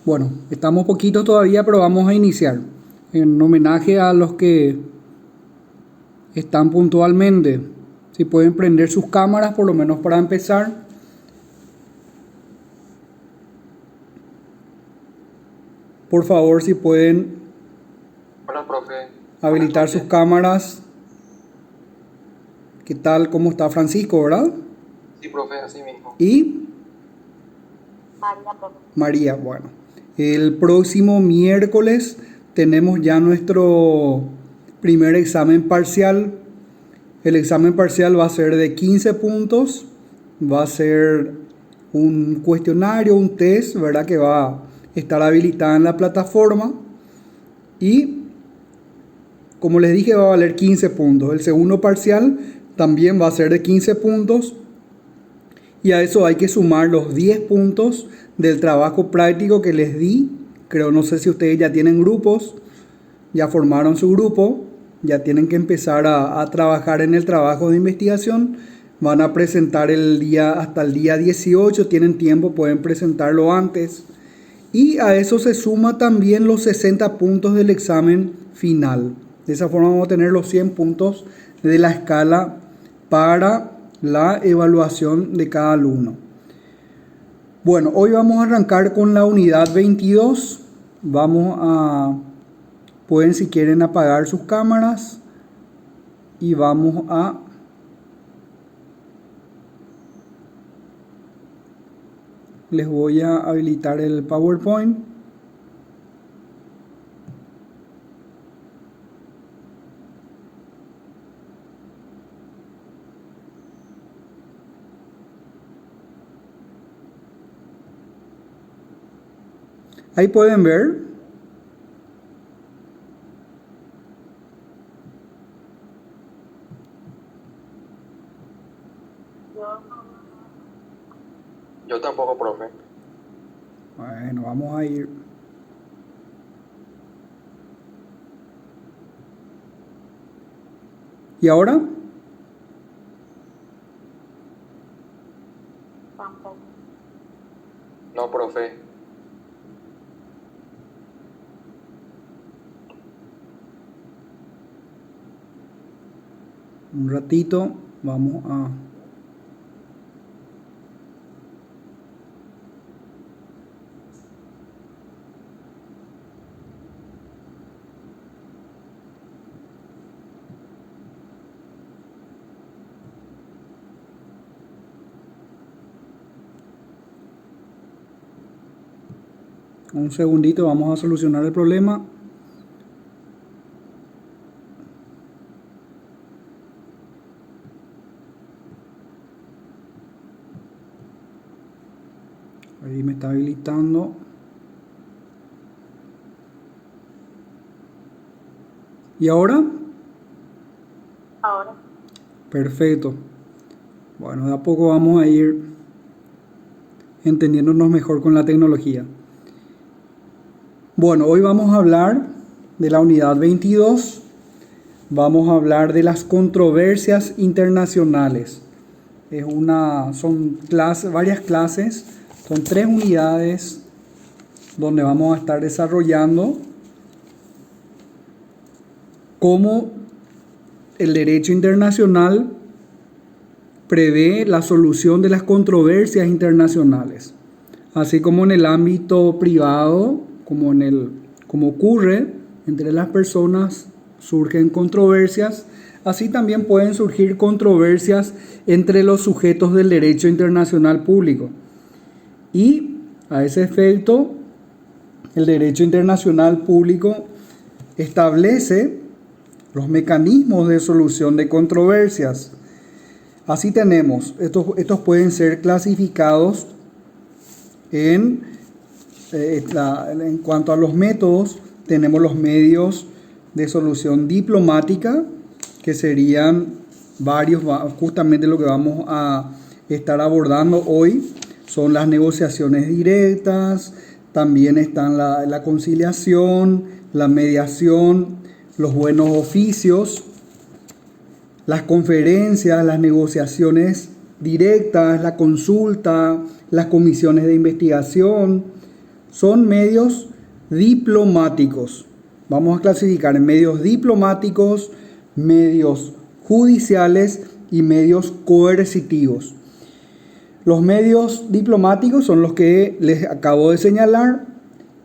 Bueno, estamos poquitos todavía, pero vamos a iniciar. En homenaje a los que están puntualmente, si pueden prender sus cámaras, por lo menos para empezar. Por favor, si pueden Hola, profe. habilitar sus cámaras. ¿Qué tal? ¿Cómo está Francisco, verdad? Sí, profe, así mismo. Y María, bueno. El próximo miércoles tenemos ya nuestro primer examen parcial. El examen parcial va a ser de 15 puntos. Va a ser un cuestionario, un test, ¿verdad? Que va a estar habilitada en la plataforma. Y como les dije, va a valer 15 puntos. El segundo parcial también va a ser de 15 puntos. Y a eso hay que sumar los 10 puntos del trabajo práctico que les di. Creo, no sé si ustedes ya tienen grupos, ya formaron su grupo, ya tienen que empezar a trabajar en el trabajo de investigación. Van a presentar hasta el día 18, tienen tiempo, pueden presentarlo antes. Y a eso se suma también los 60 puntos del examen final. De esa forma vamos a tener los 100 puntos de la escala para la evaluación de cada alumno. Bueno, hoy vamos a arrancar con la unidad 22. Pueden si quieren apagar sus cámaras y les voy a habilitar el PowerPoint. Ahí pueden ver. Yo tampoco, profe. Bueno, vamos a ir. ¿Y ahora? No, profe. Un ratito, vamos a... Un segundito, vamos a solucionar el problema. Ahí me está habilitando. ¿Y ahora? Ahora. Perfecto. Bueno, de a poco vamos a ir entendiéndonos mejor con la tecnología. Bueno, hoy vamos a hablar de la unidad 22. Vamos a hablar de las controversias internacionales. Son varias clases, son 3 unidades donde vamos a estar desarrollando cómo el derecho internacional prevé la solución de las controversias internacionales, así como en el ámbito privado, como ocurre entre las personas, surgen controversias, así también pueden surgir controversias entre los sujetos del derecho internacional público. Y a ese efecto, el derecho internacional público establece los mecanismos de solución de controversias. Así tenemos, estos pueden ser clasificados en cuanto a los métodos. Tenemos los medios de solución diplomática, que serían varios, justamente lo que vamos a estar abordando hoy. Son las negociaciones directas, también están la conciliación, la mediación, los buenos oficios, las conferencias, las negociaciones directas, la consulta, las comisiones de investigación, son medios diplomáticos. Vamos a clasificar en medios diplomáticos, medios judiciales y medios coercitivos. Los medios diplomáticos son los que les acabo de señalar.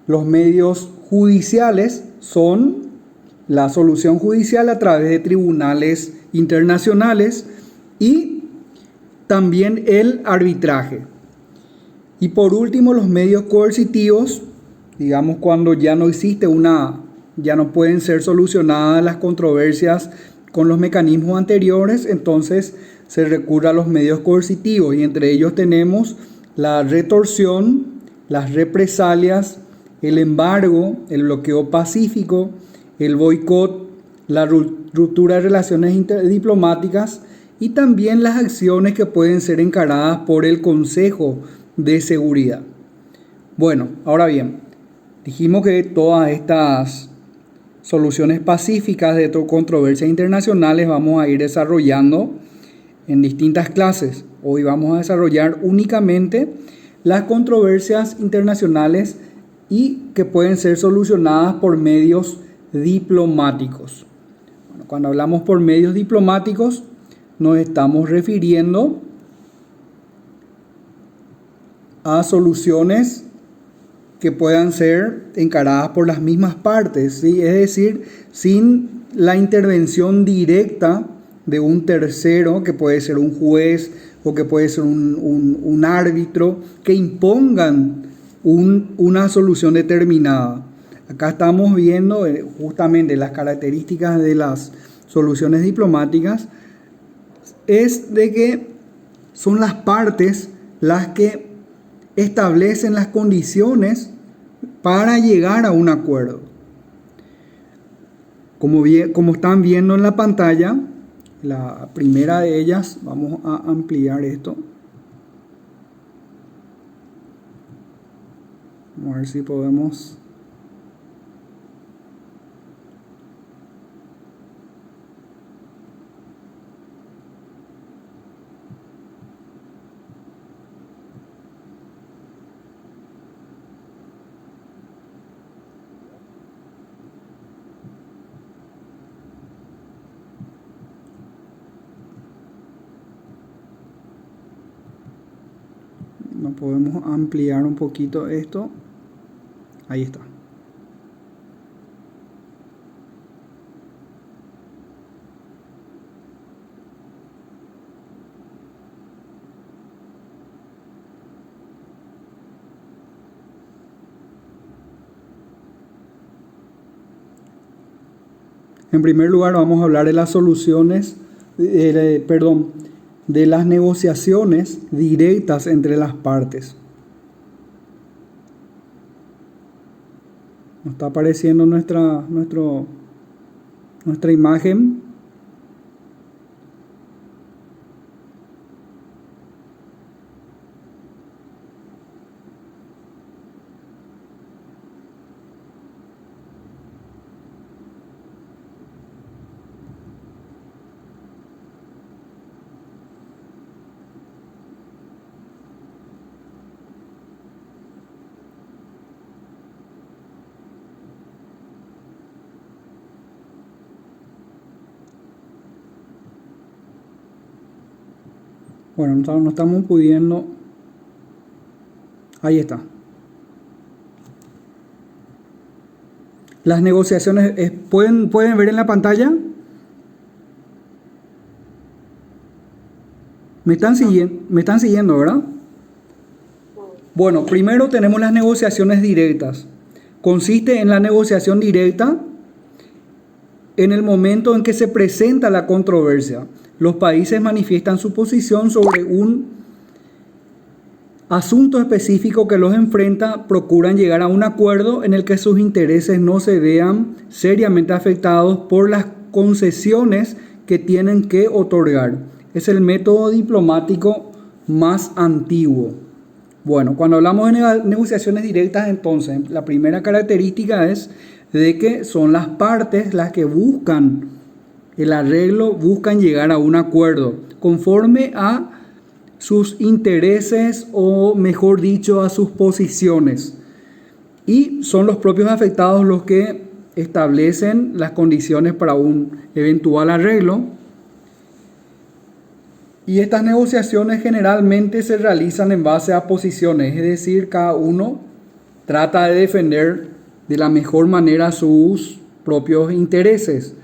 Los medios judiciales son la solución judicial a través de tribunales internacionales y también el arbitraje. Y por último, los medios coercitivos, digamos cuando ya no pueden ser solucionadas las controversias con los mecanismos anteriores, entonces se recurre a los medios coercitivos y entre ellos tenemos la retorsión, las represalias, el embargo, el bloqueo pacífico, el boicot, la ruptura de relaciones diplomáticas y también las acciones que pueden ser encaradas por el Consejo de Seguridad. Bueno, ahora bien, dijimos que todas estas soluciones pacíficas de controversias internacionales vamos a ir desarrollando en distintas clases. Hoy vamos a desarrollar únicamente las controversias internacionales y que pueden ser solucionadas por medios diplomáticos. Bueno, cuando hablamos por medios diplomáticos nos estamos refiriendo a soluciones que puedan ser encaradas por las mismas partes, ¿sí? Es decir, sin la intervención directa de un tercero, que puede ser un juez o que puede ser un árbitro, que impongan una solución determinada. Acá estamos viendo justamente las características de las soluciones diplomáticas, es de que son las partes las que establecen las condiciones para llegar a un acuerdo. Como están viendo en la pantalla, la primera de ellas, vamos a ampliar esto. Vamos a ver si podemos. No podemos ampliar un poquito esto. Ahí está. En primer lugar vamos a hablar de las soluciones, de las negociaciones directas entre las partes. Nos está apareciendo nuestra imagen. Bueno, no estamos pudiendo. Ahí está. Las negociaciones, ¿pueden ver en la pantalla? Me están siguiendo, ¿verdad? Bueno, primero tenemos las negociaciones directas. Consiste en la negociación directa en el momento en que se presenta la controversia. Los países manifiestan su posición sobre un asunto específico que los enfrenta, procuran llegar a un acuerdo en el que sus intereses no se vean seriamente afectados por las concesiones que tienen que otorgar. Es el método diplomático más antiguo. Bueno, cuando hablamos de negociaciones directas, entonces, la primera característica es de que son las partes las que buscan el arreglo, buscan llegar a un acuerdo conforme a sus intereses o, mejor dicho, a sus posiciones. y son los propios afectados los que establecen las condiciones para un eventual arreglo. Y estas negociaciones generalmente se realizan en base a posiciones, es decir, cada uno trata de defender de la mejor manera sus propios intereses.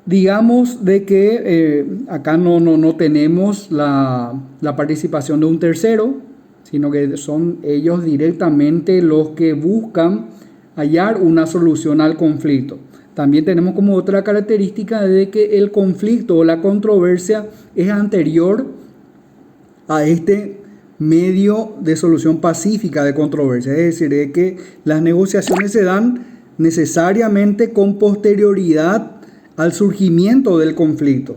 Digamos de que acá no tenemos la participación de un tercero, sino que son ellos directamente los que buscan hallar una solución al conflicto. También tenemos como otra característica de que el conflicto o la controversia es anterior a este medio de solución pacífica de controversia. Es decir, de que las negociaciones se dan necesariamente con posterioridad al surgimiento del conflicto.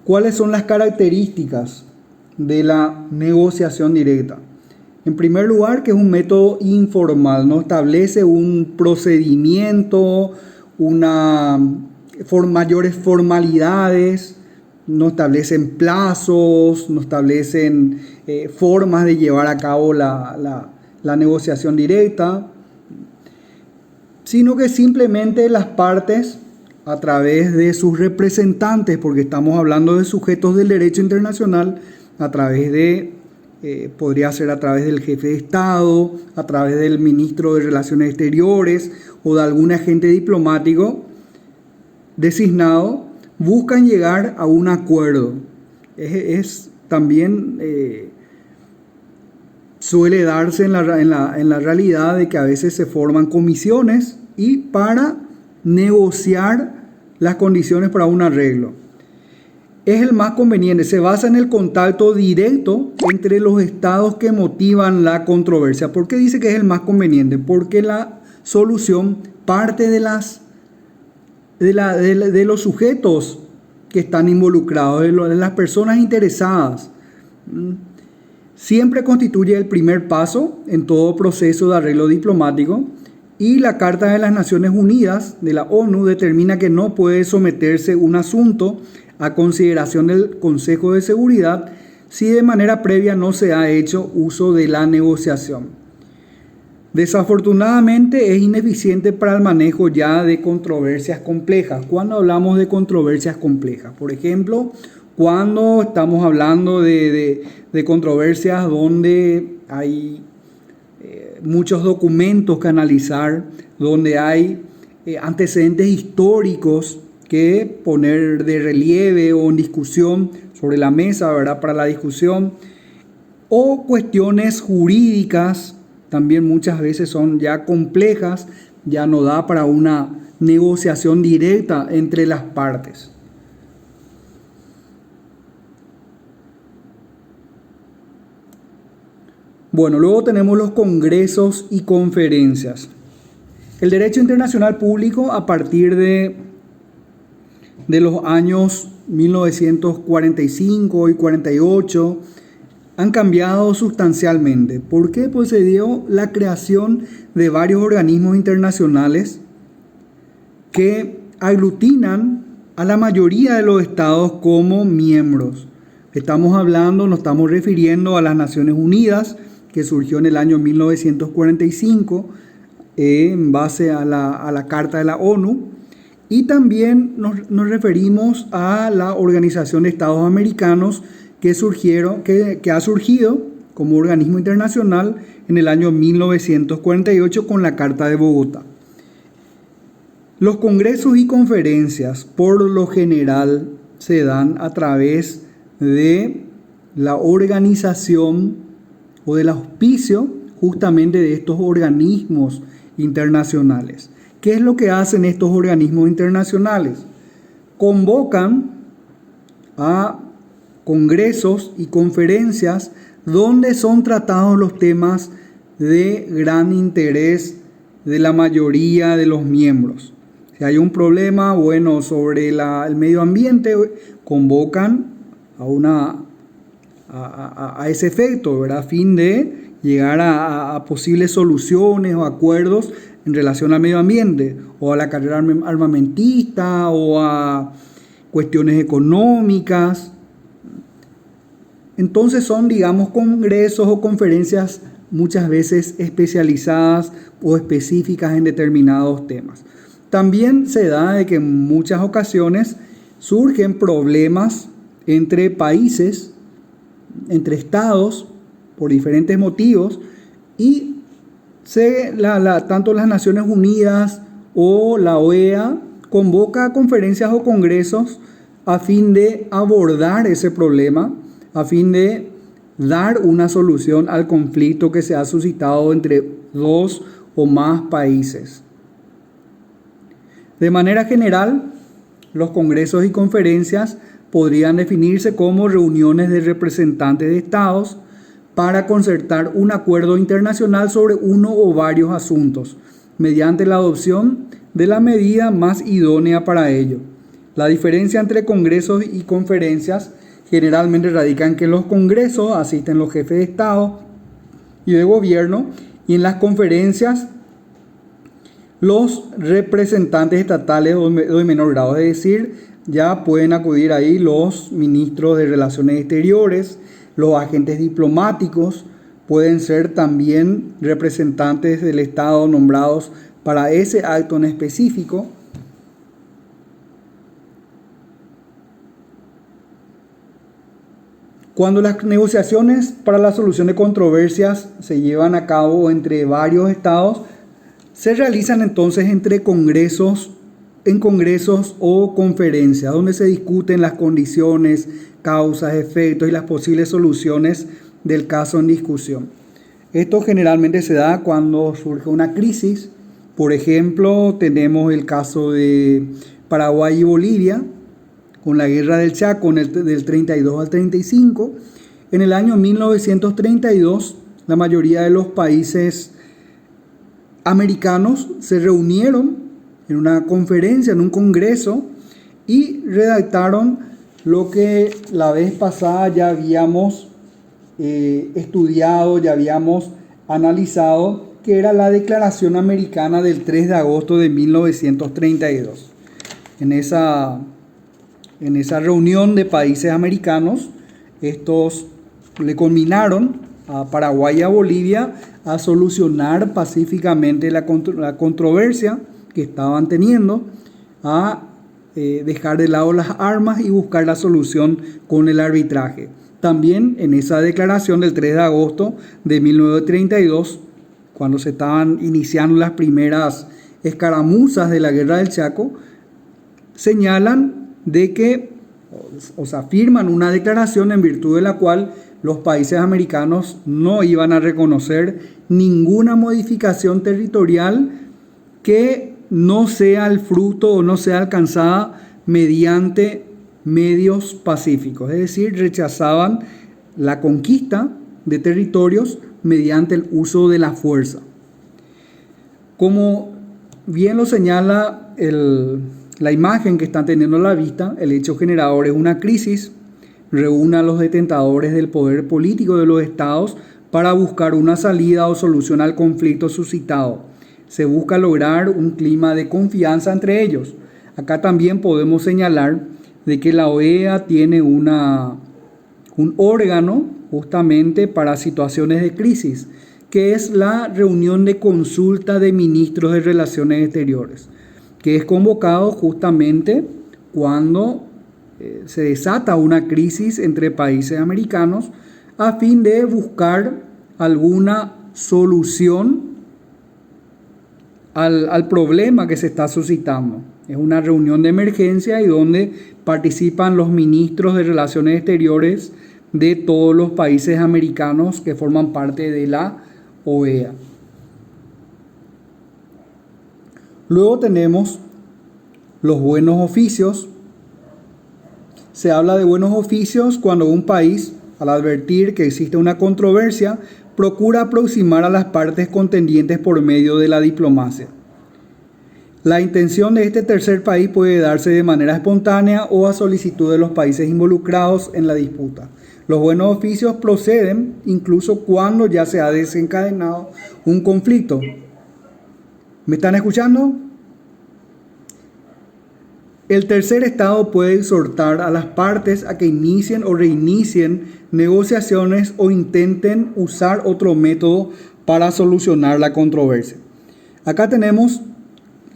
¿Cuáles son las características de la negociación directa? En primer lugar, que es un método informal, no establece un procedimiento, mayores formalidades, no establecen plazos, no establecen formas de llevar a cabo la negociación directa, sino que simplemente las partes, a través de sus representantes, porque estamos hablando de sujetos del derecho internacional, a través de, podría ser a través del jefe de Estado, a través del ministro de Relaciones Exteriores o de algún agente diplomático designado, buscan llegar a un acuerdo. También suele darse en la realidad de que a veces se forman comisiones y para negociar las condiciones para un arreglo. Es el más conveniente, se basa en el contacto directo entre los estados que motivan la controversia. ¿Por qué dice que es el más conveniente? Porque la solución parte de los sujetos que están involucrados, de las personas interesadas. Siempre constituye el primer paso en todo proceso de arreglo diplomático, y la Carta de las Naciones Unidas de la ONU determina que no puede someterse un asunto a consideración del Consejo de Seguridad si de manera previa no se ha hecho uso de la negociación. Desafortunadamente es ineficiente para el manejo ya de controversias complejas. Cuando hablamos de controversias complejas, por ejemplo, cuando estamos hablando de controversias donde hay muchos documentos que analizar, donde hay antecedentes históricos que poner de relieve o en discusión sobre la mesa, ¿verdad?, para la discusión, o cuestiones jurídicas, también muchas veces son ya complejas, ya no da para una negociación directa entre las partes. Bueno, luego tenemos los congresos y conferencias. El derecho internacional público, a partir de los años 1945 y 48, han cambiado sustancialmente. ¿Por qué? Pues se dio la creación de varios organismos internacionales que aglutinan a la mayoría de los estados como miembros. Nos estamos refiriendo a las Naciones Unidas, que surgió en el año 1945 en base a la Carta de la ONU, y también nos referimos a la Organización de Estados Americanos que ha surgido como organismo internacional en el año 1948 con la Carta de Bogotá. Los congresos y conferencias por lo general se dan a través de la organización o del auspicio justamente de estos organismos internacionales. ¿Qué es lo que hacen estos organismos internacionales? Convocan a congresos y conferencias donde son tratados los temas de gran interés de la mayoría de los miembros. Si hay un problema, sobre el medio ambiente, convocan a ese efecto, ¿verdad?, a fin de llegar a posibles soluciones o acuerdos en relación al medio ambiente, o a la carrera armamentista, o a cuestiones económicas. Entonces son, digamos, congresos o conferencias muchas veces especializadas o específicas en determinados temas. También se da de que en muchas ocasiones surgen problemas entre países, entre estados, por diferentes motivos, y tanto las Naciones Unidas o la OEA convoca a conferencias o congresos a fin de abordar ese problema, a fin de dar una solución al conflicto que se ha suscitado entre dos o más países. De manera general, los congresos y conferencias podrían definirse como reuniones de representantes de estados para concertar un acuerdo internacional sobre uno o varios asuntos, mediante la adopción de la medida más idónea para ello. La diferencia entre congresos y conferencias generalmente radica en que en los congresos asisten los jefes de Estado y de gobierno, y en las conferencias los representantes estatales o de menor grado, es decir, ya pueden acudir ahí los ministros de Relaciones Exteriores, los agentes diplomáticos, pueden ser también representantes del Estado nombrados para ese acto en específico. Cuando las negociaciones para la solución de controversias se llevan a cabo entre varios estados, se realizan entonces en congresos o conferencias, donde se discuten las condiciones, causas, efectos y las posibles soluciones del caso en discusión. Esto generalmente se da cuando surge una crisis. Por ejemplo, tenemos el caso de Paraguay y Bolivia, con la guerra del Chaco del 32 al 35. En el año 1932, la mayoría de los países americanos se reunieron en una conferencia, en un congreso, y redactaron lo que la vez pasada ya habíamos estudiado, ya habíamos analizado, que era la Declaración Americana del 3 de agosto de 1932. En esa reunión de países americanos, estos le conminaron a Paraguay y a Bolivia a solucionar pacíficamente la controversia que estaban teniendo, a dejar de lado las armas y buscar la solución con el arbitraje. También en esa declaración del 3 de agosto de 1932, cuando se estaban iniciando las primeras escaramuzas de la guerra del Chaco, señalan de que, firman una declaración en virtud de la cual los países americanos no iban a reconocer ninguna modificación territorial que no sea el fruto o no sea alcanzada mediante medios pacíficos. Es decir, rechazaban la conquista de territorios mediante el uso de la fuerza. Como bien lo señala la imagen que están teniendo a la vista, el hecho generador es una crisis. Reúne a los detentadores del poder político de los estados para buscar una salida o solución al conflicto suscitado. Se busca lograr un clima de confianza entre ellos. Acá también podemos señalar de que la OEA tiene un órgano justamente para situaciones de crisis, que es la reunión de consulta de ministros de Relaciones Exteriores, que es convocado justamente cuando se desata una crisis entre países americanos a fin de buscar alguna solución al problema que se está suscitando. Es una reunión de emergencia y donde participan los ministros de Relaciones Exteriores de todos los países americanos que forman parte de la OEA. Luego tenemos los buenos oficios. Se habla de buenos oficios cuando un país, al advertir que existe una controversia, procura aproximar a las partes contendientes por medio de la diplomacia. La intención de este tercer país puede darse de manera espontánea o a solicitud de los países involucrados en la disputa. Los buenos oficios proceden incluso cuando ya se ha desencadenado un conflicto. ¿Me están escuchando? El tercer estado puede exhortar a las partes a que inicien o reinicien negociaciones o intenten usar otro método para solucionar la controversia. Acá tenemos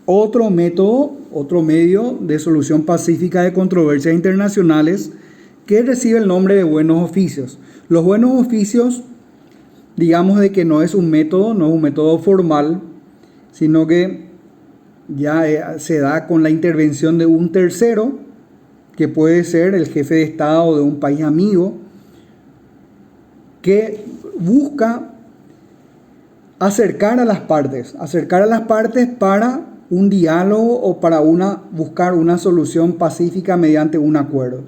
otro método, otro medio de solución pacífica de controversias internacionales que recibe el nombre de buenos oficios. Los buenos oficios, digamos de que no es un método formal, sino que ya se da con la intervención de un tercero, que puede ser el jefe de Estado de un país amigo, que busca acercar a las partes para un diálogo o para buscar una solución pacífica mediante un acuerdo.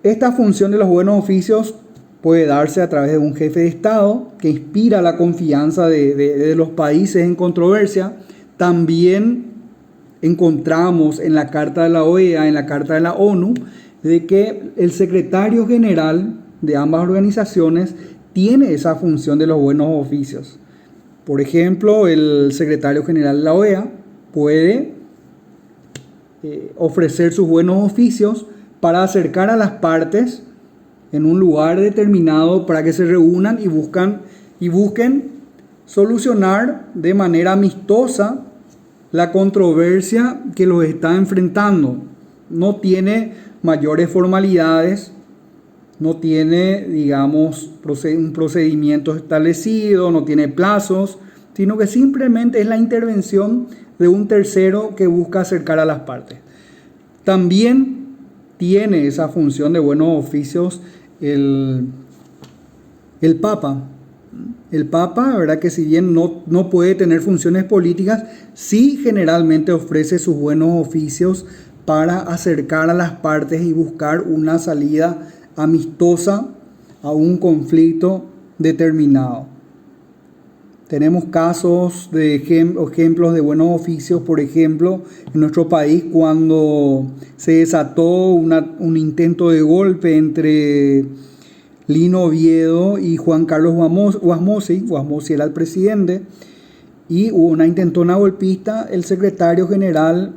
Esta función de los buenos oficios puede darse a través de un jefe de Estado que inspira la confianza de los países en controversia. También encontramos en la Carta de la OEA, en la Carta de la ONU, de que el secretario general de ambas organizaciones tiene esa función de los buenos oficios. Por ejemplo, el secretario general de la OEA puede ofrecer sus buenos oficios para acercar a las partes en un lugar determinado para que se reúnan y busquen solucionar de manera amistosa la controversia que los está enfrentando. No tiene mayores formalidades, no tiene, digamos, un procedimiento establecido, no tiene plazos, sino que simplemente es la intervención de un tercero que busca acercar a las partes. También tiene esa función de buenos oficios el Papa. El Papa, ¿verdad? Que si bien no puede tener funciones políticas, sí generalmente ofrece sus buenos oficios para acercar a las partes y buscar una salida amistosa a un conflicto determinado. Tenemos casos de ejemplos de buenos oficios, por ejemplo, en nuestro país cuando se desató un intento de golpe entre Lino Oviedo y Juan Carlos Guasmosi era el presidente, y hubo una intentona golpista. El secretario general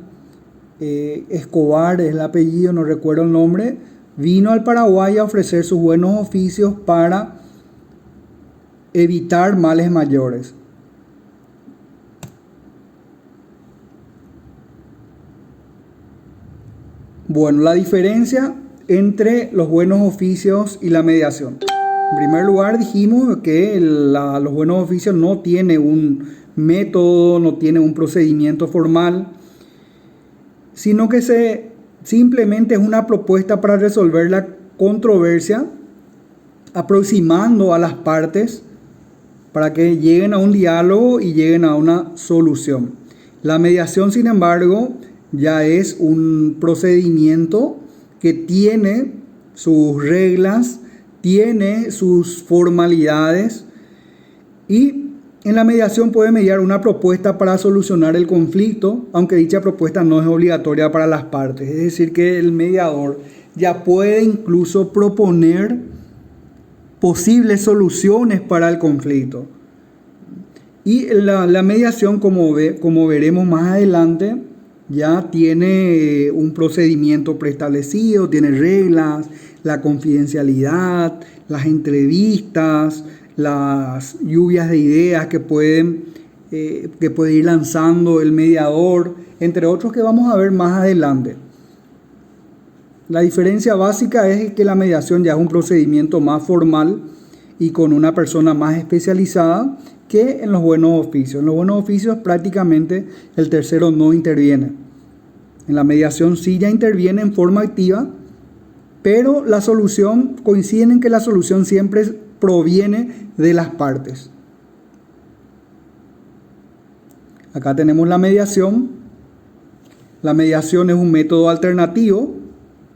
Escobar es el apellido, no recuerdo el nombre, vino al Paraguay a ofrecer sus buenos oficios para evitar males mayores. Bueno, la diferencia entre los buenos oficios y la mediación. En primer lugar, dijimos que los buenos oficios no tiene un método, no tiene un procedimiento formal, sino que simplemente es una propuesta para resolver la controversia, aproximando a las partes para que lleguen a un diálogo y lleguen a una solución. La mediación, sin embargo, ya es un procedimiento que tiene sus reglas, tiene sus formalidades, y en la mediación puede mediar una propuesta para solucionar el conflicto, aunque dicha propuesta no es obligatoria para las partes. Es decir, que el mediador ya puede incluso proponer posibles soluciones para el conflicto. Y la mediación, como veremos más adelante, ya tiene un procedimiento preestablecido, tiene reglas, la confidencialidad, las entrevistas, las lluvias de ideas que puede ir lanzando el mediador, entre otros que vamos a ver más adelante. La diferencia básica es que la mediación ya es un procedimiento más formal y con una persona más especializada que en los buenos oficios. En los buenos oficios prácticamente el tercero no interviene. En la mediación sí ya interviene en forma activa, pero la solución, coinciden en que la solución siempre proviene de las partes. Acá tenemos la mediación. La mediación es un método alternativo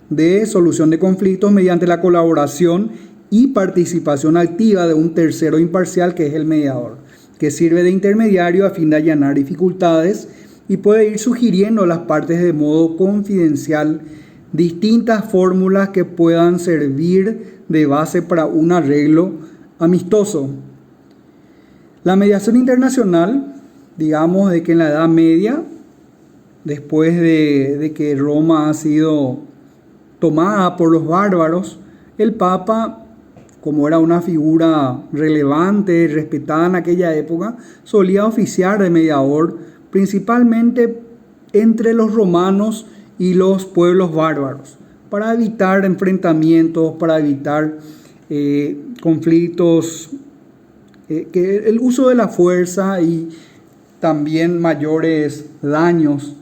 de solución de conflictos mediante la colaboración y participación activa de un tercero imparcial, que es el mediador, que sirve de intermediario a fin de allanar dificultades y puede ir sugiriendo a las partes de modo confidencial distintas fórmulas que puedan servir de base para un arreglo amistoso. La mediación internacional, digamos de que en la Edad Media después de que Roma ha sido tomada por los bárbaros, el Papa, como era una figura relevante, respetada en aquella época, solía oficiar de mediador principalmente entre los romanos y los pueblos bárbaros, para evitar enfrentamientos, para evitar conflictos, que el uso de la fuerza y también mayores daños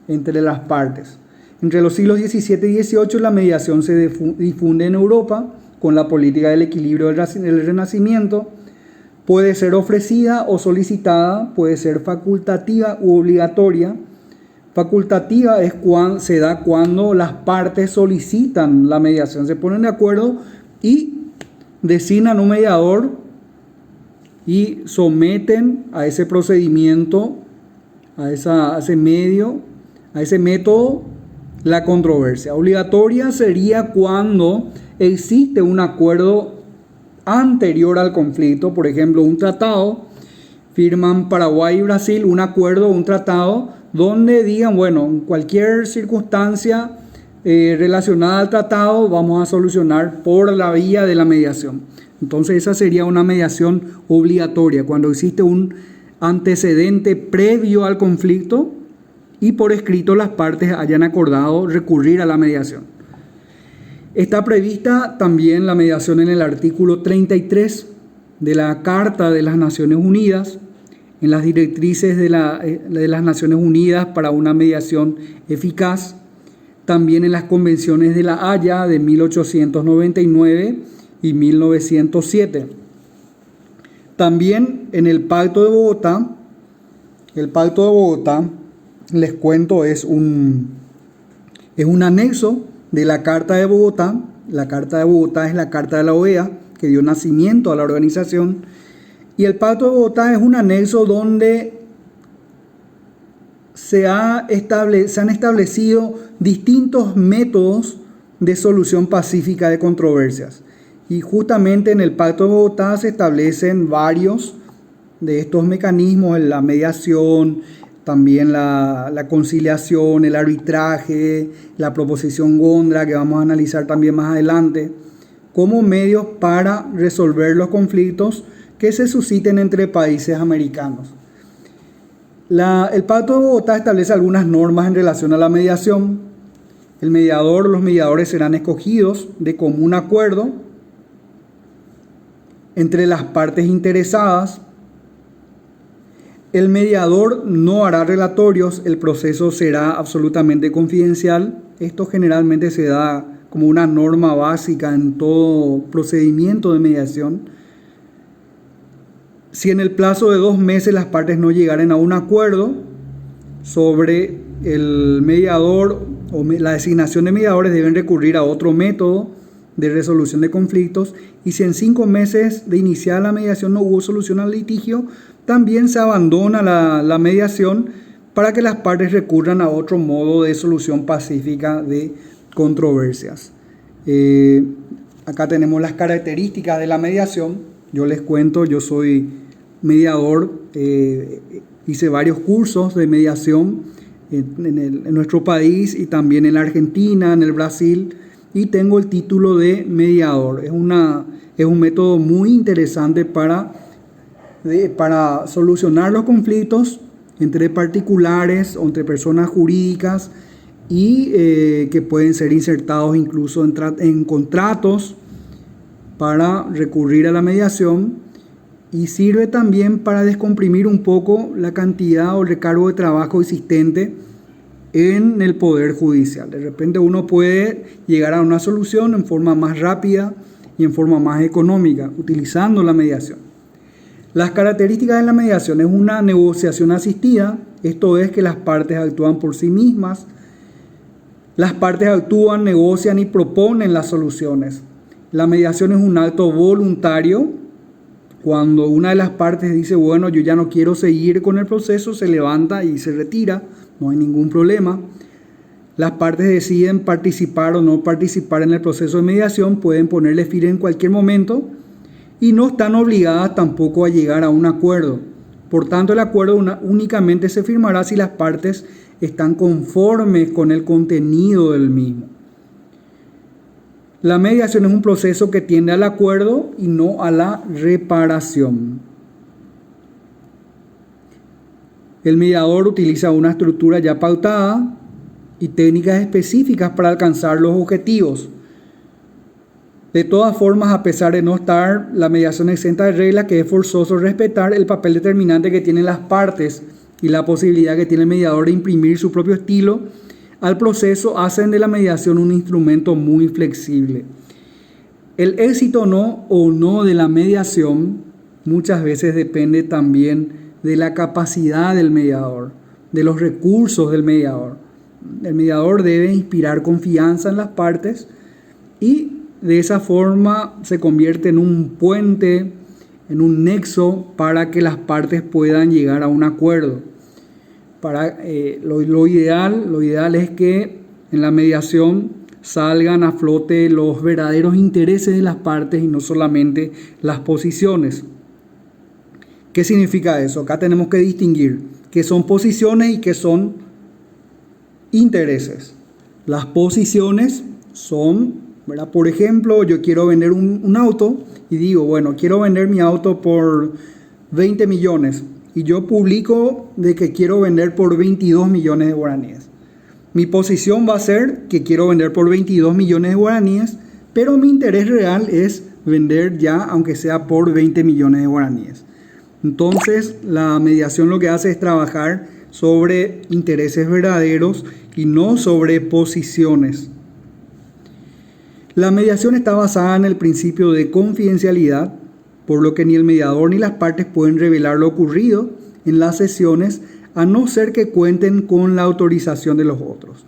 entre las partes. Entre los siglos XVII y XVIII la mediación se difunde en Europa con la política del equilibrio del Renacimiento. Puede ser ofrecida o solicitada, puede ser facultativa u obligatoria. Facultativa se da cuando las partes solicitan la mediación, se ponen de acuerdo y designan un mediador y someten a ese procedimiento, a ese método, la controversia. Obligatoria sería cuando existe un acuerdo anterior al conflicto, por ejemplo, un tratado, firman Paraguay y Brasil un acuerdo, un tratado, donde digan, bueno, en cualquier circunstancia relacionada al tratado vamos a solucionar por la vía de la mediación. Entonces esa sería una mediación obligatoria, cuando existe un antecedente previo al conflicto y por escrito las partes hayan acordado recurrir a la mediación. Está prevista también la mediación en el artículo 33 de la Carta de las Naciones Unidas, en las directrices de las Naciones Unidas para una mediación eficaz, también en las convenciones de La Haya de 1899 y 1907. También en el Pacto de Bogotá. El Pacto de Bogotá, les cuento, es un anexo de la Carta de Bogotá. La Carta de Bogotá es la Carta de la OEA, que dio nacimiento a la organización. Y el Pacto de Bogotá es un anexo donde se han establecido distintos métodos de solución pacífica de controversias. Y justamente en el Pacto de Bogotá se establecen varios de estos mecanismos: la mediación, también la conciliación, el arbitraje, la proposición Gondra, que vamos a analizar también más adelante, como medios para resolver los conflictos que se susciten entre países americanos. El Pacto de Bogotá establece algunas normas en relación a la mediación. Los mediadores serán escogidos de común acuerdo entre las partes interesadas. El mediador no hará relatorios, el proceso será absolutamente confidencial. Esto generalmente se da como una norma básica en todo procedimiento de mediación. Si en el plazo de 2 meses las partes no llegaren a un acuerdo sobre el mediador o la designación de mediadores, deben recurrir a otro método de resolución de conflictos. Y si en 5 meses de iniciar la mediación no hubo solución al litigio, también se abandona la mediación para que las partes recurran a otro modo de solución pacífica de controversias. Acá tenemos las características de la mediación. Yo les cuento, yo soy mediador, hice varios cursos de mediación en nuestro país y también en la Argentina, en el Brasil, y tengo el título de mediador. Es un método muy interesante para solucionar los conflictos entre particulares o entre personas jurídicas y que pueden ser insertados incluso en contratos para recurrir a la mediación, y sirve también para descomprimir un poco la cantidad o el recargo de trabajo existente en el Poder Judicial. De repente uno puede llegar a una solución en forma más rápida y en forma más económica utilizando la mediación. Las características de la mediación: es una negociación asistida, esto es que las partes actúan por sí mismas. Las partes actúan, negocian y proponen las soluciones. La mediación es un acto voluntario. Cuando una de las partes dice, bueno, yo ya no quiero seguir con el proceso, se levanta y se retira, no hay ningún problema. Las partes deciden participar o no participar en el proceso de mediación, pueden ponerle fin en cualquier momento y no están obligadas tampoco a llegar a un acuerdo. Por tanto, el acuerdo únicamente se firmará si las partes están conformes con el contenido del mismo. La mediación es un proceso que tiende al acuerdo y no a la reparación. El mediador utiliza una estructura ya pautada y técnicas específicas para alcanzar los objetivos. De todas formas, a pesar de no estar la mediación exenta de reglas, que es forzoso respetar el papel determinante que tienen las partes y la posibilidad que tiene el mediador de imprimir su propio estilo al proceso, hacen de la mediación un instrumento muy flexible. El éxito o no de la mediación muchas veces depende también de la capacidad del mediador, de los recursos del mediador. El mediador debe inspirar confianza en las partes y de esa forma se convierte en un puente, en un nexo para que las partes puedan llegar a un acuerdo. Lo ideal es que en la mediación salgan a flote los verdaderos intereses de las partes y no solamente las posiciones. ¿Qué significa eso? Acá tenemos que distinguir qué son posiciones y qué son intereses. Las posiciones son, ¿verdad? Por ejemplo, yo quiero vender un auto y digo, bueno, quiero vender mi auto por 20 millones y yo publico de que quiero vender por 22 millones de guaraníes. Mi posición va a ser que quiero vender por 22 millones de guaraníes, pero mi interés real es vender ya, aunque sea por 20 millones de guaraníes. Entonces, la mediación lo que hace es trabajar sobre intereses verdaderos y no sobre posiciones. La mediación está basada en el principio de confidencialidad, por lo que ni el mediador ni las partes pueden revelar lo ocurrido en las sesiones a no ser que cuenten con la autorización de los otros.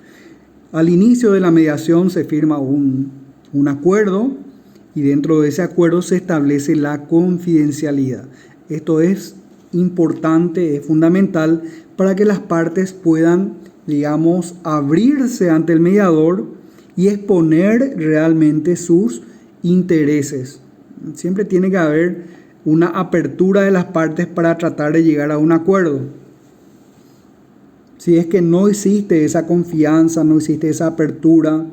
Al inicio de la mediación se firma un acuerdo y dentro de ese acuerdo se establece la confidencialidad. Esto es importante, es fundamental para que las partes puedan, digamos, abrirse ante el mediador y exponer realmente sus intereses. Siempre tiene que haber una apertura de las partes para tratar de llegar a un acuerdo. Si es que no existe esa confianza, no existe esa apertura,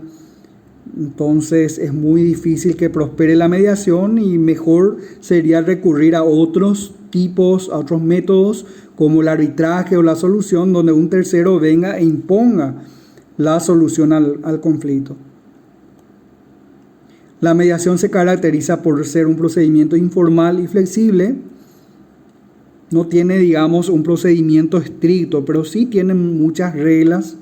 entonces es muy difícil que prospere la mediación y mejor sería recurrir a otros tipos, a otros métodos como el arbitraje o la solución, donde un tercero venga e imponga la solución al conflicto. La mediación se caracteriza por ser un procedimiento informal y flexible. No tiene, digamos, un procedimiento estricto, pero sí tiene muchas reglas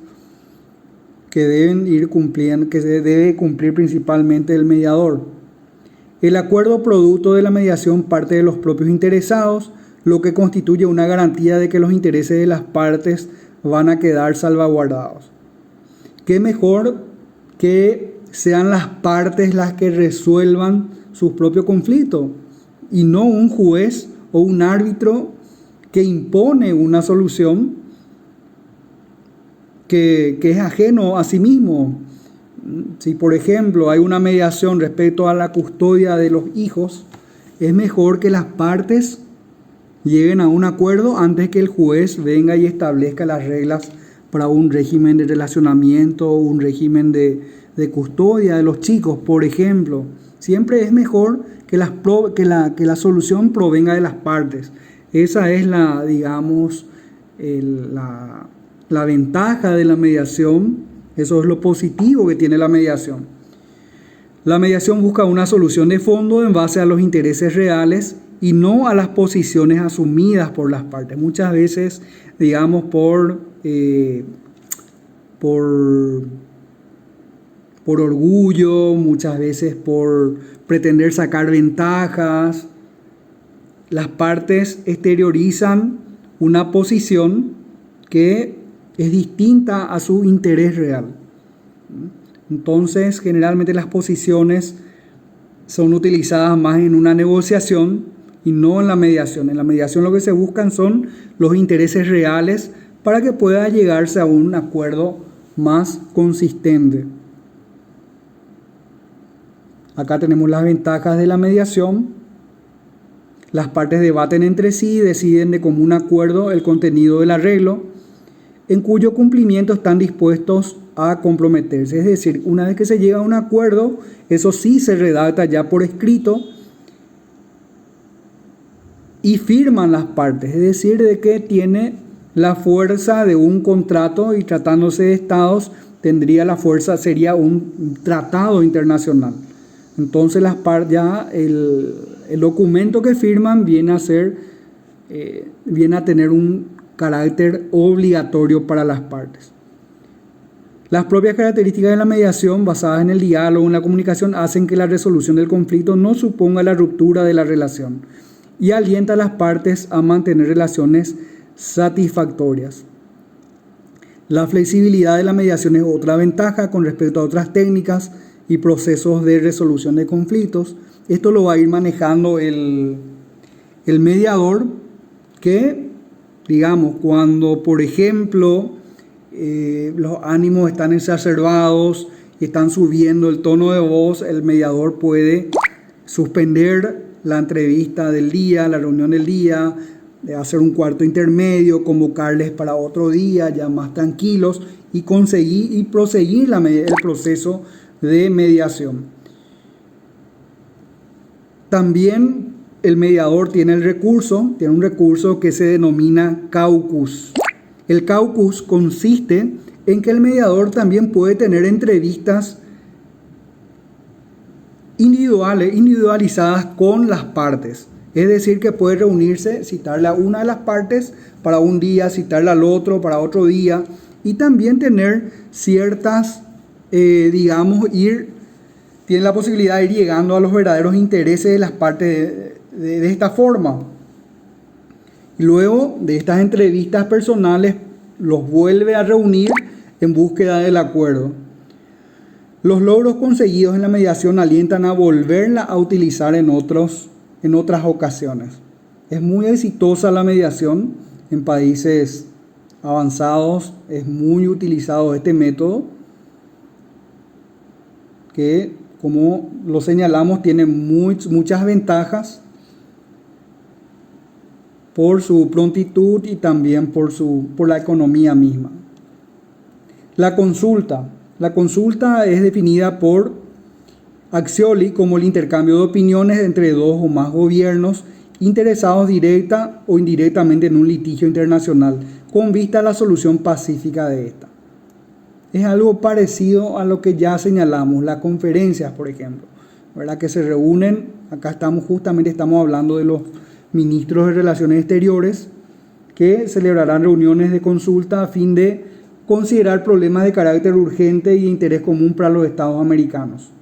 que deben ir cumpliendo, que se debe cumplir principalmente el mediador. El acuerdo producto de la mediación parte de los propios interesados, lo que constituye una garantía de que los intereses de las partes van a quedar salvaguardados. ¿Qué mejor que sean las partes las que resuelvan sus propios conflictos y no un juez o un árbitro que impone una solución que es ajeno a sí mismo? Si, por ejemplo, hay una mediación respecto a la custodia de los hijos, es mejor que las partes lleguen a un acuerdo antes que el juez venga y establezca las reglas para un régimen de relacionamiento, un régimen de custodia de los chicos, por ejemplo. Siempre es mejor que la solución provenga de las partes. Esa es digamos, la ventaja de la mediación. Eso es lo positivo que tiene la mediación. La mediación busca una solución de fondo en base a los intereses reales y no a las posiciones asumidas por las partes. Muchas veces, digamos, por orgullo, muchas veces por pretender sacar ventajas, las partes exteriorizan una posición que es distinta a su interés real. Entonces, generalmente las posiciones son utilizadas más en una negociación y no en la mediación. En la mediación lo que se buscan son los intereses reales para que pueda llegarse a un acuerdo más consistente. Acá tenemos las ventajas de la mediación. Las partes debaten entre sí y deciden de común acuerdo el contenido del arreglo, en cuyo cumplimiento están dispuestos a comprometerse. Es decir, una vez que se llega a un acuerdo, eso sí se redacta ya por escrito y firman las partes. Es decir, de que tiene la fuerza de un contrato, y tratándose de estados, tendría la fuerza, sería un tratado internacional. Entonces ya el documento que firman viene a tener un carácter obligatorio para las partes. Las propias características de la mediación, basadas en el diálogo, en la comunicación, hacen que la resolución del conflicto no suponga la ruptura de la relación y alienta a las partes a mantener relaciones satisfactorias. La flexibilidad de la mediación es otra ventaja con respecto a otras técnicas y procesos de resolución de conflictos. Esto lo va a ir manejando el mediador, que, digamos, cuando, por ejemplo, los ánimos están exacerbados y están subiendo el tono de voz, el mediador puede suspender la entrevista del día, la reunión del día, de hacer un cuarto intermedio, convocarles para otro día ya más tranquilos y proseguir el proceso de mediación. También el mediador tiene un recurso que se denomina caucus. El caucus consiste en que el mediador también puede tener entrevistas individualizadas con las partes. Es decir, que puede reunirse, citarle a una de las partes para un día, citarle al otro para otro día, y también tener ciertas, tiene la posibilidad de ir llegando a los verdaderos intereses de las partes de esta forma. Y luego de estas entrevistas personales los vuelve a reunir en búsqueda del acuerdo. Los logros conseguidos en la mediación alientan a volverla a utilizar en otras ocasiones. Es muy exitosa la mediación en países avanzados, es muy utilizado este método que, como lo señalamos, tiene muchas ventajas por su prontitud y también por la economía misma. La consulta es definida por Accioli como el intercambio de opiniones entre dos o más gobiernos interesados directa o indirectamente en un litigio internacional, con vista a la solución pacífica de esta. Es algo parecido a lo que ya señalamos, las conferencias, por ejemplo, ¿verdad? Que se reúnen, acá estamos hablando de los ministros de Relaciones Exteriores, que celebrarán reuniones de consulta a fin de considerar problemas de carácter urgente y de interés común para los estados americanos.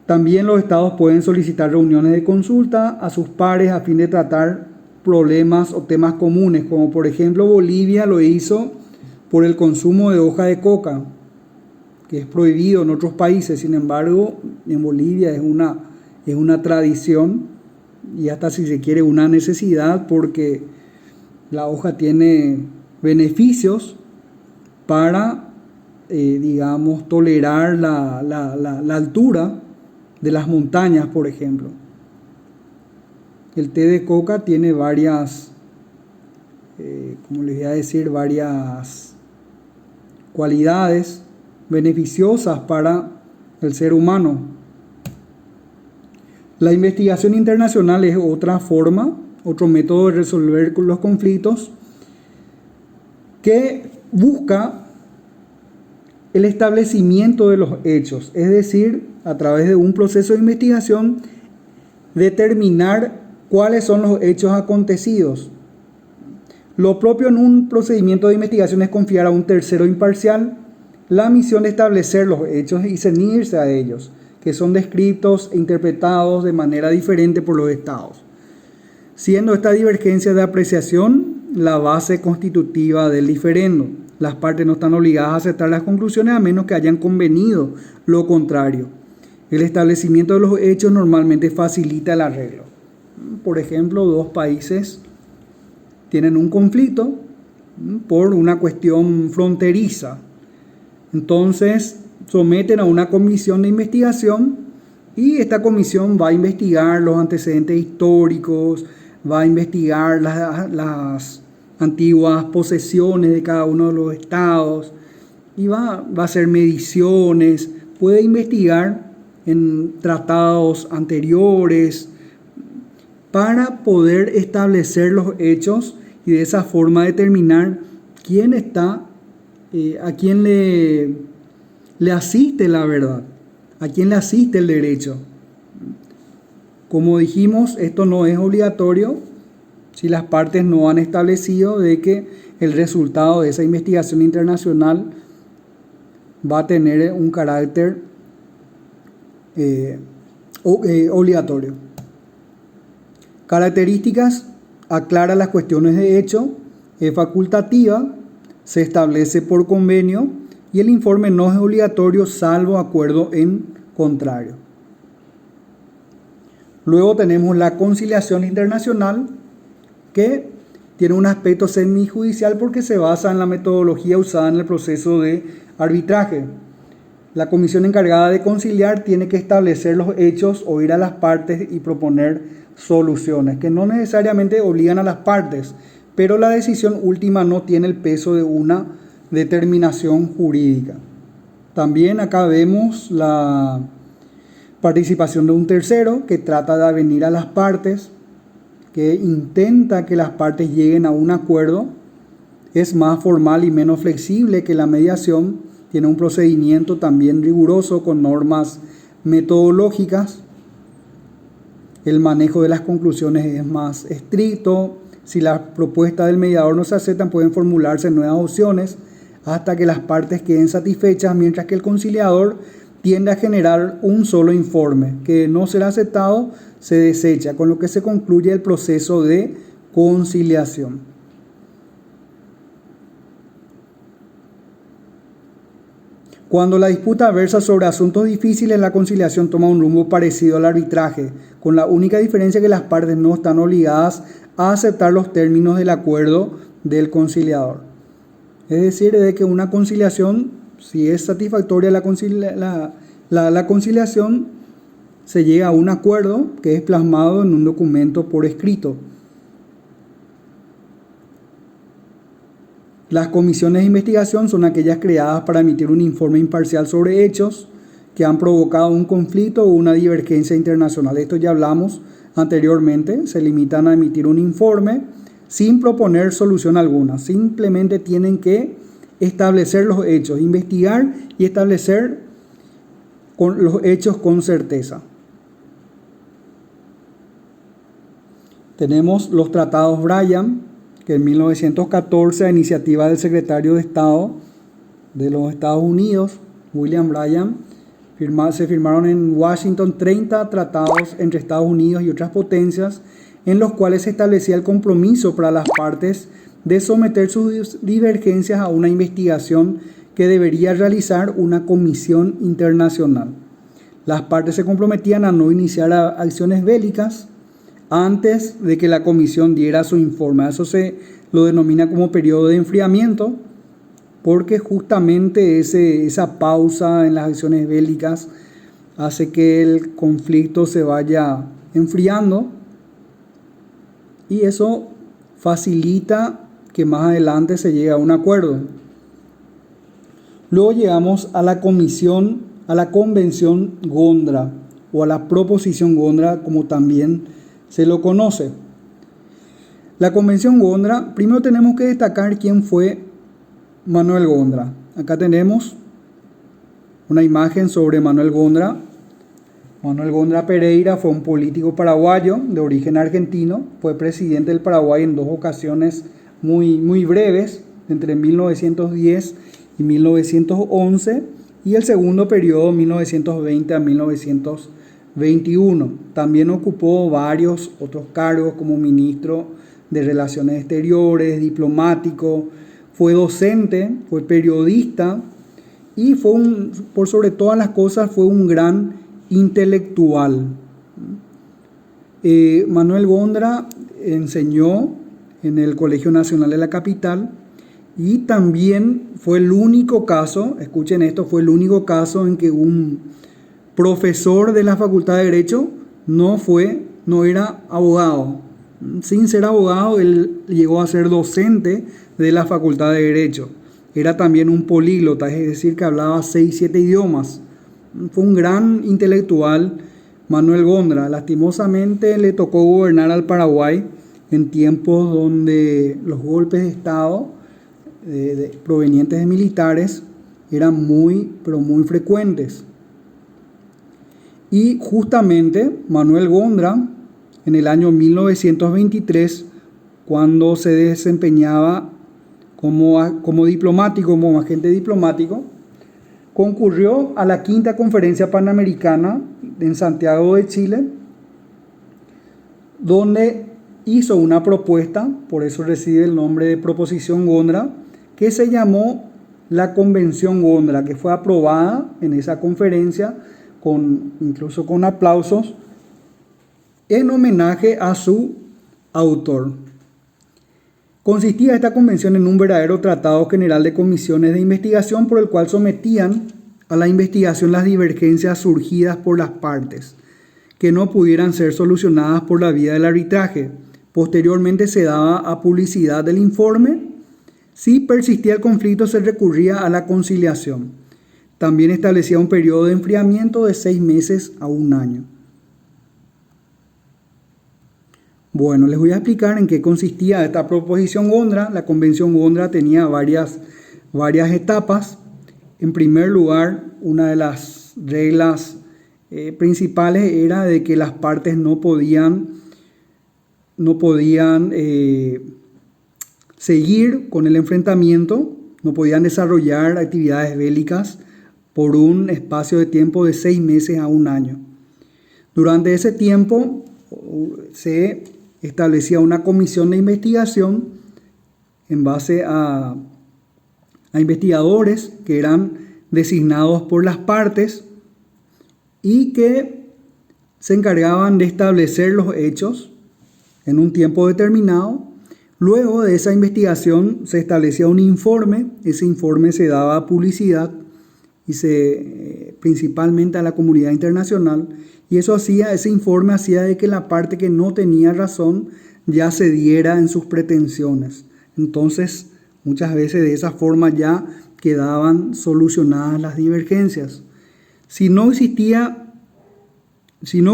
También los estados pueden solicitar reuniones de consulta a sus pares a fin de tratar problemas o temas comunes, como por ejemplo Bolivia lo hizo por el consumo de hoja de coca, que es prohibido en otros países. Sin embargo, en Bolivia es una tradición y hasta, si se quiere, una necesidad, porque la hoja tiene beneficios para, tolerar la altura de las montañas, por ejemplo. El té de coca tiene varias cualidades beneficiosas para el ser humano. La investigación internacional es otro método de resolver los conflictos que busca el establecimiento de los hechos, es decir, a través de un proceso de investigación, determinar cuáles son los hechos acontecidos. Lo propio en un procedimiento de investigación es confiar a un tercero imparcial la misión de establecer los hechos y ceñirse a ellos, que son descritos e interpretados de manera diferente por los estados, siendo esta divergencia de apreciación la base constitutiva del diferendo. Las partes no están obligadas a aceptar las conclusiones a menos que hayan convenido lo contrario. El establecimiento de los hechos normalmente facilita el arreglo. Por ejemplo, dos países tienen un conflicto por una cuestión fronteriza. Entonces someten a una comisión de investigación Y esta comisión va a investigar los antecedentes históricos, va a investigar las antiguas posesiones de cada uno de los estados y va a hacer mediciones, puede investigar en tratados anteriores para poder establecer los hechos y de esa forma determinar quién está, a quién le asiste la verdad, a quién le asiste el derecho. Como dijimos, esto no es obligatorio si las partes no han establecido de que el resultado de esa investigación internacional va a tener un carácter obligatorio. Características: aclara las cuestiones de hecho, es facultativa, se establece por convenio y el informe no es obligatorio salvo acuerdo en contrario. Luego tenemos la conciliación internacional, que tiene un aspecto semijudicial porque se basa en la metodología usada en el proceso de arbitraje. La comisión encargada de conciliar tiene que establecer los hechos, oír a las partes y proponer soluciones, que no necesariamente obligan a las partes, pero la decisión última no tiene el peso de una determinación jurídica. También acá vemos la participación de un tercero que trata de avenir a las partes, que intenta que las partes lleguen a un acuerdo, es más formal y menos flexible que la mediación, tiene un procedimiento también riguroso con normas metodológicas, el manejo de las conclusiones es más estricto, si las propuestas del mediador no se aceptan pueden formularse nuevas opciones hasta que las partes queden satisfechas, mientras que el conciliador tiende a generar un solo informe que no será aceptado, se desecha, con lo que se concluye el proceso de conciliación. Cuando la disputa versa sobre asuntos difíciles, la conciliación toma un rumbo parecido al arbitraje, con la única diferencia que las partes no están obligadas a aceptar los términos del acuerdo del conciliador. Es decir, de que una conciliación, si es satisfactoria la conciliación, se llega a un acuerdo que es plasmado en un documento por escrito. Las comisiones de investigación son aquellas creadas para emitir un informe imparcial sobre hechos que han provocado un conflicto o una divergencia internacional. Esto ya hablamos anteriormente. Se limitan a emitir un informe sin proponer solución alguna. Simplemente tienen que establecer los hechos, investigar y establecer los hechos con certeza. Tenemos los tratados Bryan, que en 1914, a iniciativa del secretario de Estado de los Estados Unidos, William Bryan, se firmaron en Washington 30 tratados entre Estados Unidos y otras potencias, en los cuales se establecía el compromiso para las partes de someter sus divergencias a una investigación que debería realizar una comisión internacional. Las partes se comprometían a no iniciar acciones bélicas antes de que la comisión diera su informe. Eso se lo denomina como periodo de enfriamiento, porque justamente esa pausa en las acciones bélicas hace que el conflicto se vaya enfriando y eso facilita que más adelante se llegue a un acuerdo. Luego llegamos a la convención Gondra o a la proposición Gondra, como también se lo conoce. La convención Gondra, primero tenemos que destacar quién fue Manuel Gondra. Acá tenemos una imagen sobre Manuel Gondra. Manuel Gondra Pereira fue un político paraguayo de origen argentino. Fue presidente del Paraguay en dos ocasiones muy breves, entre 1910 y 1911, y el segundo periodo 1920 a 1921. También ocupó varios otros cargos como ministro de Relaciones Exteriores, diplomático, fue docente, fue periodista y por sobre todas las cosas fue un gran intelectual. Manuel Gondra enseñó en el Colegio Nacional de la capital y también fue el único caso, escuchen esto, fue el único caso en que un profesor de la Facultad de Derecho, no era abogado. Sin ser abogado, él llegó a ser docente de la Facultad de Derecho. Era también un políglota, es decir, que hablaba 6, 7 idiomas. Fue un gran intelectual, Manuel Gondra. Lastimosamente le tocó gobernar al Paraguay en tiempos donde los golpes de Estado provenientes de militares eran muy, pero muy frecuentes. Y justamente Manuel Gondra, en el año 1923, cuando se desempeñaba como diplomático, como agente diplomático, concurrió a la quinta conferencia panamericana en Santiago de Chile, donde hizo una propuesta, por eso recibe el nombre de Proposición Gondra, que se llamó la Convención Gondra, que fue aprobada en esa conferencia, incluso con aplausos, en homenaje a su autor. Consistía esta convención en un verdadero tratado general de comisiones de investigación por el cual sometían a la investigación las divergencias surgidas por las partes, que no pudieran ser solucionadas por la vía del arbitraje. Posteriormente se daba a publicidad del informe. Si persistía el conflicto, se recurría a la conciliación. También establecía un periodo de enfriamiento de 6 meses a 1 año. Bueno, les voy a explicar en qué consistía esta proposición Gondra. La convención Gondra tenía varias etapas. En primer lugar, una de las reglas principales era de que las partes no podían seguir con el enfrentamiento, no podían desarrollar actividades bélicas por un espacio de tiempo de 6 meses a 1 año. Durante ese tiempo se establecía una comisión de investigación en base a investigadores que eran designados por las partes y que se encargaban de establecer los hechos en un tiempo determinado. Luego de esa investigación se establecía un informe. Ese informe se daba publicidad y principalmente a la comunidad internacional, y ese informe hacía de que la parte que no tenía razón ya cediera en sus pretensiones. Entonces, muchas veces de esa forma ya quedaban solucionadas las divergencias. Si no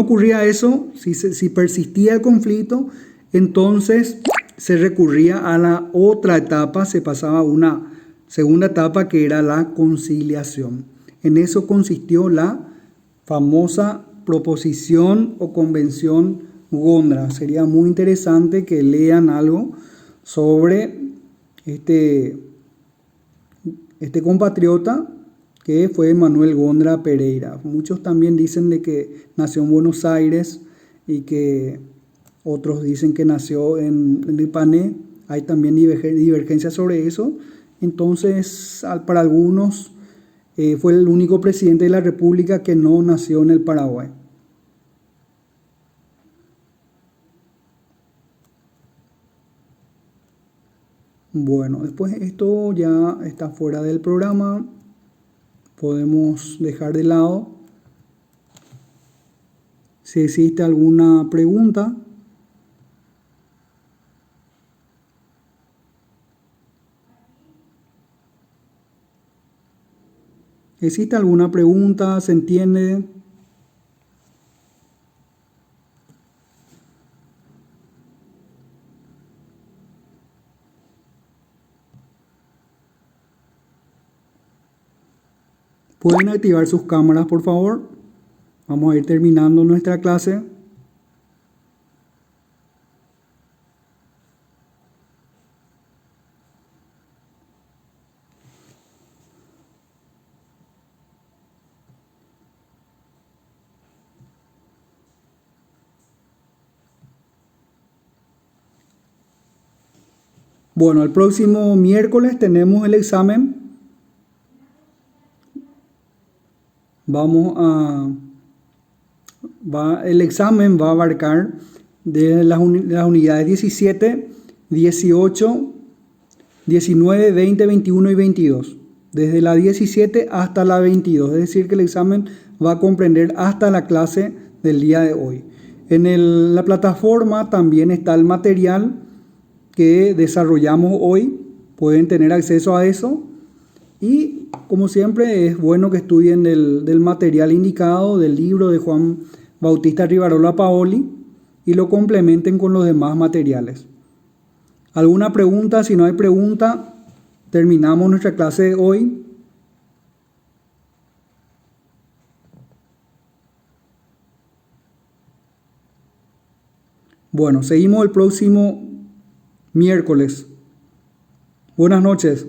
ocurría eso, si persistía el conflicto, entonces se recurría a la otra etapa, se pasaba a una segunda etapa que era la conciliación. En eso consistió la famosa proposición o convención Gondra. Sería muy interesante que lean algo sobre este compatriota que fue Manuel Gondra Pereira. Muchos también dicen de que nació en Buenos Aires y que otros dicen que nació en Ipané. Hay también divergencias sobre eso. Entonces, para algunos fue el único presidente de la República que no nació en el Paraguay. Bueno, después esto ya está fuera del programa. Podemos dejar de lado. Si existe alguna pregunta. ¿Existe alguna pregunta? ¿Se entiende? ¿Pueden activar sus cámaras, por favor? Vamos a ir terminando nuestra clase. Bueno, el próximo miércoles tenemos el examen. El examen va a abarcar de las unidades 17, 18, 19, 20, 21 y 22. Desde la 17 hasta la 22. Es decir, que el examen va a comprender hasta la clase del día de hoy. En la plataforma también está el material que desarrollamos hoy. Pueden tener acceso a eso. Y como siempre es bueno que estudien del material indicado del libro de Juan Bautista Rivarola Paoli y lo complementen con los demás materiales. ¿Alguna pregunta? Si no hay pregunta, terminamos nuestra clase de hoy. Bueno, seguimos el próximo miércoles. Buenas noches.